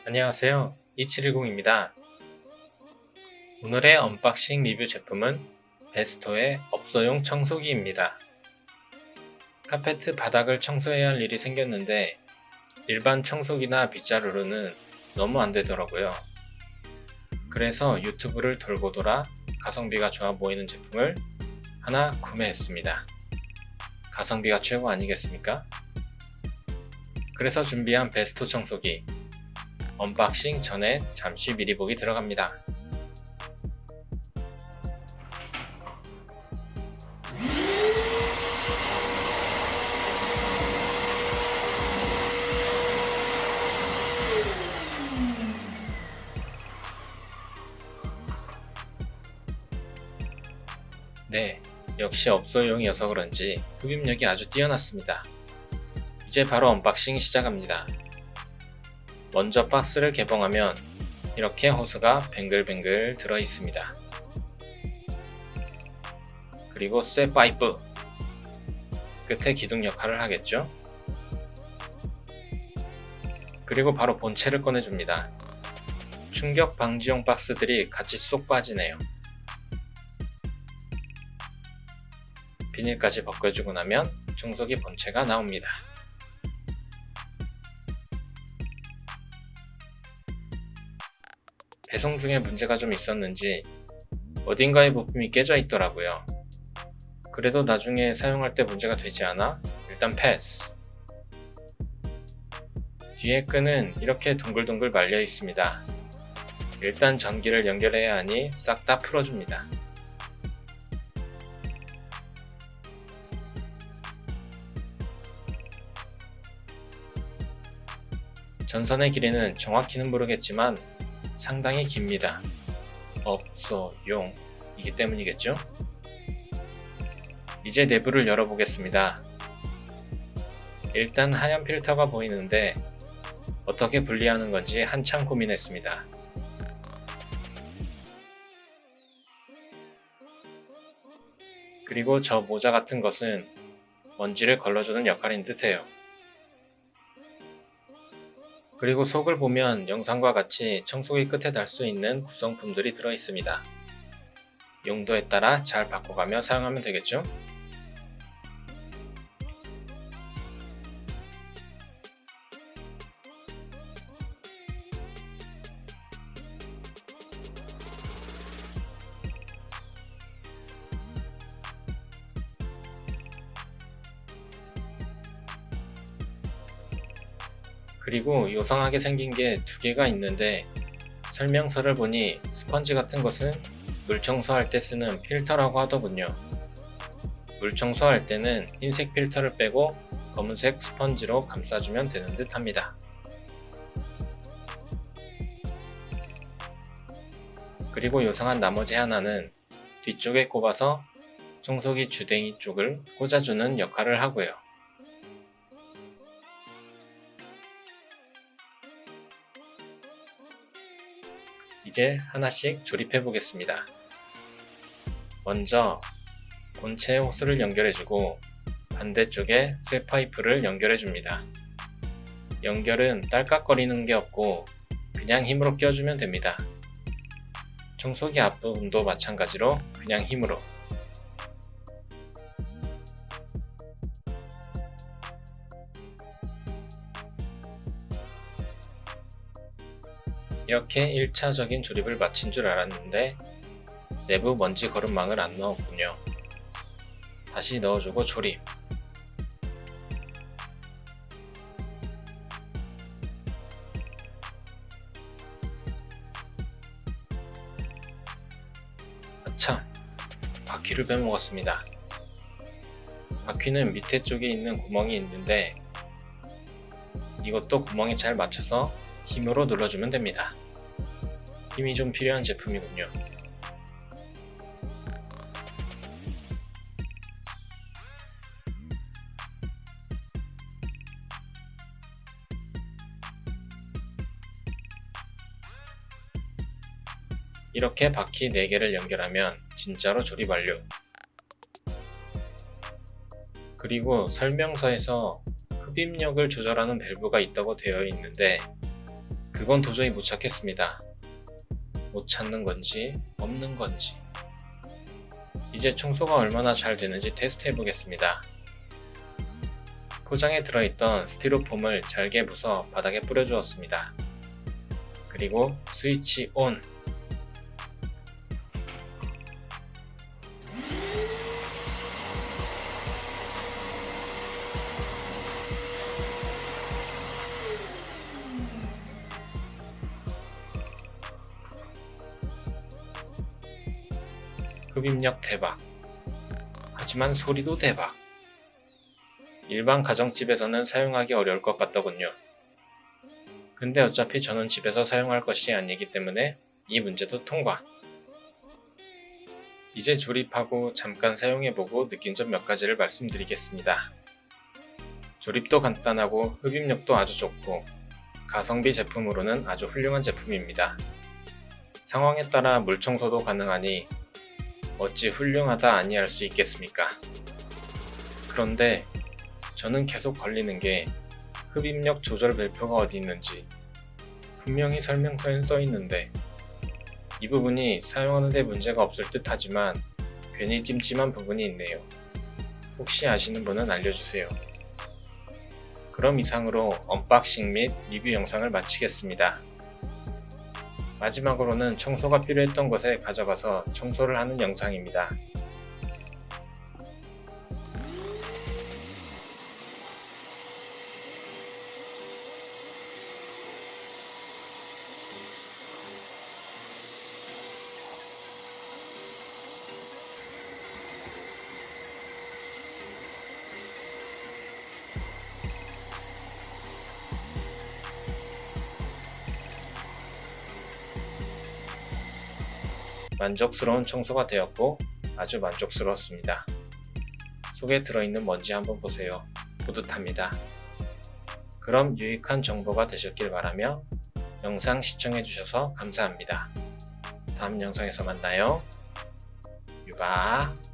안녕하세요. 2710입니다. 오늘의 언박싱 리뷰 제품은 베스토의 업소용 청소기입니다. 카페트 바닥을 청소해야 할 일이 생겼는데 일반 청소기나 빗자루로는 너무 안 되더라고요. 그래서 유튜브를 돌고 돌아 가성비가 좋아 보이는 제품을 하나 구매했습니다. 가성비가 최고 아니겠습니까? 그래서 준비한 베스토 청소기 언박싱 전에 잠시 미리 보기 들어갑니다. 네, 역시 업소용이어서 그런지 흡입력이 아주 뛰어났습니다. 이제 바로 언박싱 시작합니다. 먼저 박스를 개봉하면 이렇게 호스가 뱅글뱅글 들어있습니다. 그리고 쇠 파이프 끝에 기둥 역할을 하겠죠. 그리고 바로 본체를 꺼내줍니다. 충격 방지용 박스들이 같이 쏙 빠지네요. 비닐까지 벗겨주고 나면 청소기 본체가 나옵니다. 배송 중에 문제가 좀 있었는지 어딘가에 부품이 깨져 있더라고요. 그래도 나중에 사용할 때 문제가 되지 않아 일단 패스. 뒤에 끈은 이렇게 동글동글 말려 있습니다. 일단 전기를 연결해야 하니 싹 다 풀어줍니다. 전선의 길이는 정확히는 모르겠지만 상당히 깁니다. 업소용이기 때문이겠죠? 이제 내부를 열어보겠습니다. 일단 하얀 필터가 보이는데 어떻게 분리하는 건지 한참 고민했습니다. 그리고 저 모자 같은 것은 먼지를 걸러주는 역할인 듯해요. 그리고 속을 보면 영상과 같이 청소기 끝에 달 수 있는 구성품들이 들어있습니다. 용도에 따라 잘 바꿔가며 사용하면 되겠죠? 그리고 요상하게 생긴 게 두 개가 있는데 설명서를 보니 스펀지 같은 것은 물 청소할 때 쓰는 필터라고 하더군요. 물 청소할 때는 흰색 필터를 빼고 검은색 스펀지로 감싸주면 되는 듯 합니다. 그리고 요상한 나머지 하나는 뒤쪽에 꼽아서 청소기 주댕이 쪽을 꽂아주는 역할을 하고요. 이제 하나씩 조립해 보겠습니다. 먼저 본체에 호스를 연결해주고 반대쪽에 쇠 파이프를 연결해줍니다. 연결은 딸깍거리는 게 없고 그냥 힘으로 껴주면 됩니다. 청소기 앞부분도 마찬가지로 그냥 힘으로. 이렇게 1차적인 조립을 마친 줄 알았는데 내부 먼지 거름망을 안 넣었군요. 다시 넣어주고 조립. 아참, 바퀴를 빼먹었습니다. 바퀴는 밑에 쪽에 있는 구멍이 있는데 이것도 구멍에 잘 맞춰서 힘으로 눌러주면 됩니다. 힘이 좀 필요한 제품이군요. 이렇게 바퀴 4개를 연결하면 진짜로 조립 완료. 그리고 설명서에서 흡입력을 조절하는 밸브가 있다고 되어 있는데 그건 도저히 못 찾겠습니다. 못 찾는 건지 없는 건지. 이제 청소가 얼마나 잘 되는지 테스트 해보겠습니다. 포장에 들어있던 스티로폼을 잘게 부숴 바닥에 뿌려주었습니다. 그리고 스위치 온! 흡입력 대박. 하지만 소리도 대박. 일반 가정집에서는 사용하기 어려울 것 같더군요. 근데 어차피 저는 집에서 사용할 것이 아니기 때문에 이 문제도 통과. 이제 조립하고 잠깐 사용해보고 느낀 점 몇 가지를 말씀드리겠습니다. 조립도 간단하고 흡입력도 아주 좋고 가성비 제품으로는 아주 훌륭한 제품입니다. 상황에 따라 물 청소도 가능하니 어찌 훌륭하다 아니할 수 있겠습니까? 그런데 저는 계속 걸리는 게 흡입력 조절 별표가 어디 있는지 분명히 설명서엔 써 있는데 이 부분이 사용하는데 문제가 없을 듯 하지만 괜히 찜찜한 부분이 있네요. 혹시 아시는 분은 알려주세요. 그럼 이상으로 언박싱 및 리뷰 영상을 마치겠습니다. 마지막으로는 청소가 필요했던 곳에 가져가서 청소를 하는 영상입니다. 만족스러운 청소가 되었고 아주 만족스러웠습니다. 속에 들어있는 먼지 한번 보세요. 뿌듯합니다. 그럼 유익한 정보가 되셨길 바라며 영상 시청해주셔서 감사합니다. 다음 영상에서 만나요. 유바.